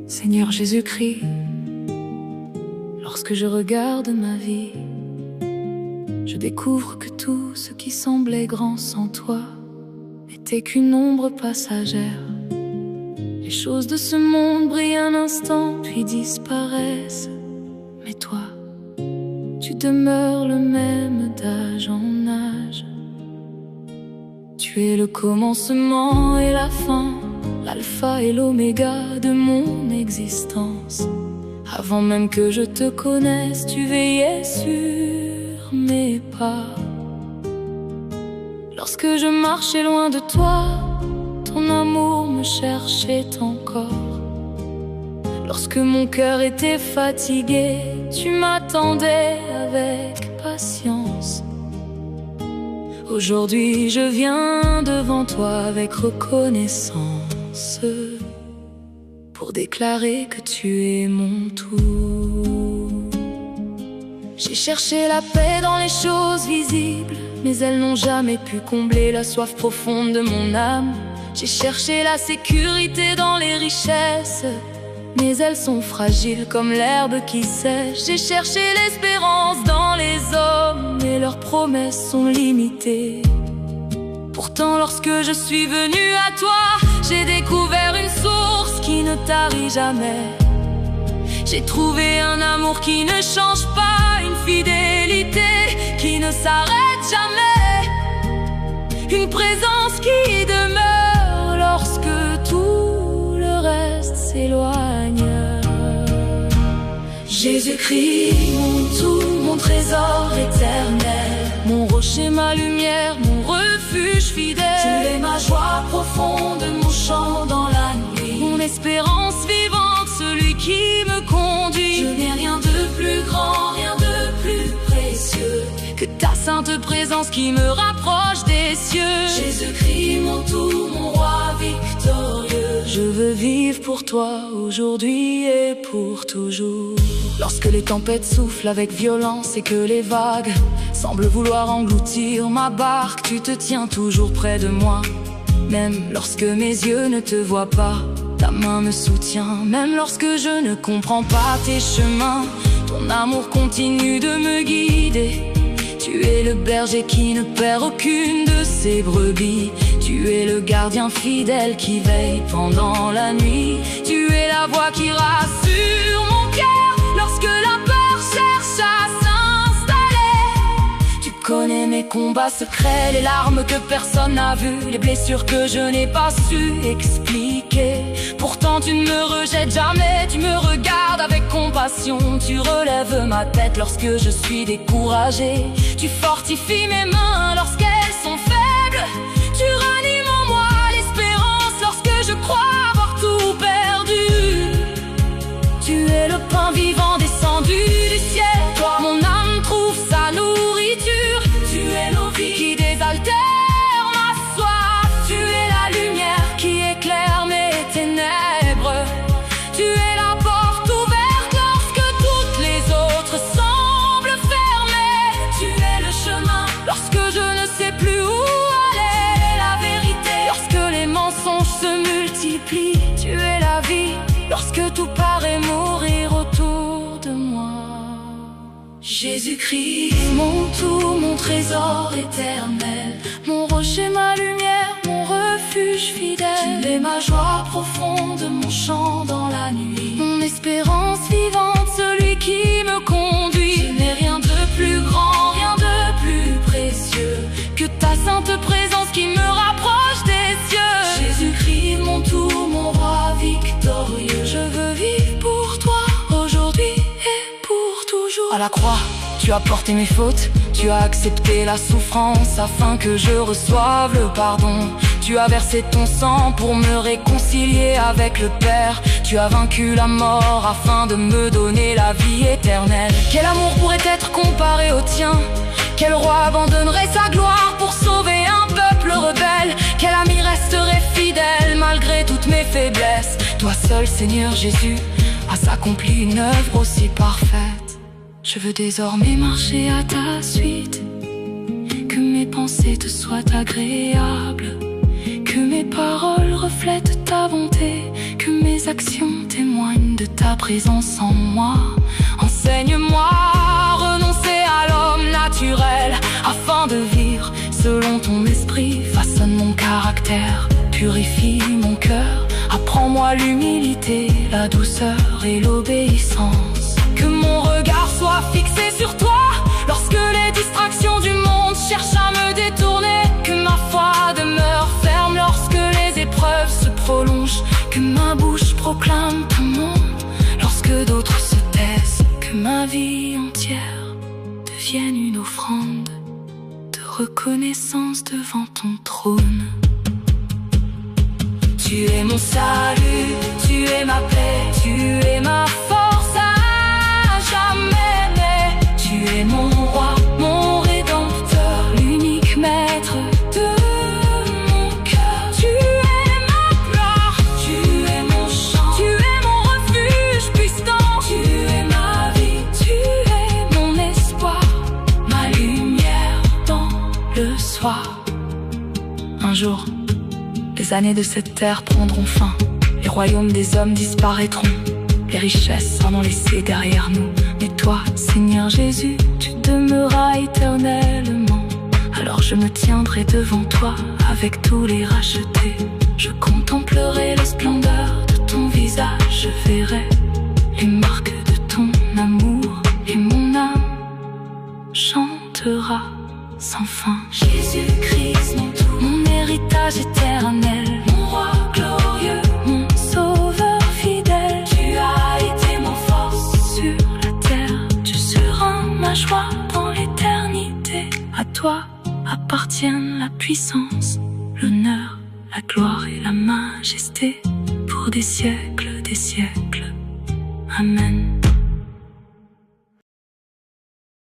Seigneur Jésus-Christ, lorsque je regarde ma vie, je découvre que tout ce qui semblait grand sans toi n'était qu'une ombre passagère. Les choses de ce monde brillent un instant puis disparaissent, mais toi, tu demeures le même d'âge en âge. Tu es le commencement et la fin, l'alpha et l'oméga de mon existence. Avant même que je te connaisse, tu veillais sur mes pas. Lorsque je marchais loin de toi, ton amour me cherchait encore. Lorsque mon cœur était fatigué, tu m'attendais avec patience. Aujourd'hui je viens devant toi avec reconnaissance, pour déclarer que tu es mon tout. J'ai cherché la paix dans les choses visibles, mais elles n'ont jamais pu combler la soif profonde de mon âme. J'ai cherché la sécurité dans les richesses, mais elles sont fragiles comme l'herbe qui sèche. J'ai cherché l'espérance dans les hommes, mais leurs promesses sont limitées. Pourtant lorsque je suis venu à toi, j'ai découvert une source qui ne tarit jamais. J'ai trouvé un amour qui ne change pas, une fidélité qui ne s'arrête jamais, une présence qui demeure lorsque tout le reste s'éloigne. Jésus-Christ, mon tout, mon trésor éternel, mon rocher, ma lumière, mon refuge fidèle. Tu es ma joie profonde, mon chant dans la nuit, mon espérance vivante, celui qui me conduit. Je n'ai rien de plus grand, rien de plus précieux que ta sainte présence qui me rapproche des cieux. Jésus-Christ, mon tout, mon roi victorieux. Je veux vivre pour toi aujourd'hui et pour toujours. Lorsque les tempêtes soufflent avec violence et que les vagues semblent vouloir engloutir ma barque, tu te tiens toujours près de moi. Même lorsque mes yeux ne te voient pas, ta main me soutient. Même lorsque je ne comprends pas tes chemins, ton amour continue de me guider. Tu es le berger qui ne perd aucune de ses brebis. Tu es le gardien fidèle qui veille pendant la nuit. Tu es la voix qui rassure mon cœur lorsque la peur cherche à s'installer. Tu connais mes combats secrets, les larmes que personne n'a vues, les blessures que je n'ai pas su expliquer. Pourtant tu ne me rejettes jamais, tu me regardes avec compassion. Tu relèves ma tête lorsque je suis découragé. Tu fortifies mes mains lorsqu'elles sont faibles. Tu ranimes en moi l'espérance lorsque je crois avoir tout perdu. Tu es le pain vivant descendu du ciel. Toi mon âme trouve sa nourriture. Tu es l'eau vive qui désaltère ma soif. Tu es la lumière qui éclaire mes ténèbres. Tu es la porte ouverte lorsque toutes les autres semblent fermées. Tu es le chemin lorsque je ne sais plus où aller. La vérité lorsque les mensonges se multiplient. Tu es la vie lorsque tout paraît mourir autour de moi. Jésus-Christ, mon tout, mon trésor éternel, mon rocher, ma lumière, mon refuge fidèle. Tu es ma joie profonde, mon chant dans la nuit, mon espérance vivante, celui qui me conduit. Je n'ai rien de plus grand, rien de plus précieux que ta sainte présence qui me rapproche des cieux. Jésus-Christ, mon tout, mon roi victorieux. Je veux vivre pour toi aujourd'hui et pour toujours. À la croix, tu as porté mes fautes, tu as accepté la souffrance afin que je reçoive le pardon. Tu as versé ton sang pour me réconcilier avec le Père. Tu as vaincu la mort afin de me donner la vie éternelle. Quel amour pourrait être comparé au tien? Quel roi abandonnerait sa gloire pour sauver un peuple rebelle? Quel ami resterait fidèle malgré toutes mes faiblesses? Toi seul, Seigneur Jésus, as accompli une œuvre aussi parfaite. Je veux désormais marcher à ta suite, que mes pensées te soient agréables Que mes paroles reflètent ta bonté, que mes actions témoignent de ta présence en moi. Enseigne-moi à renoncer à l'homme naturel, afin de vivre selon ton esprit. Façonne mon caractère, purifie mon cœur. Apprends-moi l'humilité, la douceur et l'obéissance. Que mon regard soit fixé sur toi, lorsque les distractions du monde cherchent à me détourner. Que ma foi demeure ferme lorsque les épreuves se prolongent. Que ma bouche proclame ton nom lorsque d'autres se taisent. Que ma vie entière devienne une offrande de reconnaissance devant ton trône. Tu es mon salut, tu es ma paix, tu es ma force à jamais. Tu es mon roi, mon rédempteur, l'unique maître de mon cœur. Tu es ma gloire, tu es mon chant, tu es mon refuge puissant. Tu es ma vie, tu es mon espoir, ma lumière dans le soir. Un jour, les années de cette terre prendront fin, les royaumes des hommes disparaîtront, les richesses seront laissées derrière nous. Mais toi, Seigneur Jésus, tu demeureras éternellement. Alors je me tiendrai devant toi avec tous les rachetés. Je contemplerai la splendeur de ton visage, je verrai les marques de ton amour, et mon âme chantera sans fin. Jésus-Christ, mon tout, mon héritage éternel, mon roi glorieux, mon sauveur fidèle. Tu as été mon force sur la terre, tu seras ma joie dans l'éternité. À toi appartiennent la puissance, l'honneur, la gloire et la majesté, pour des siècles, des siècles. Amen.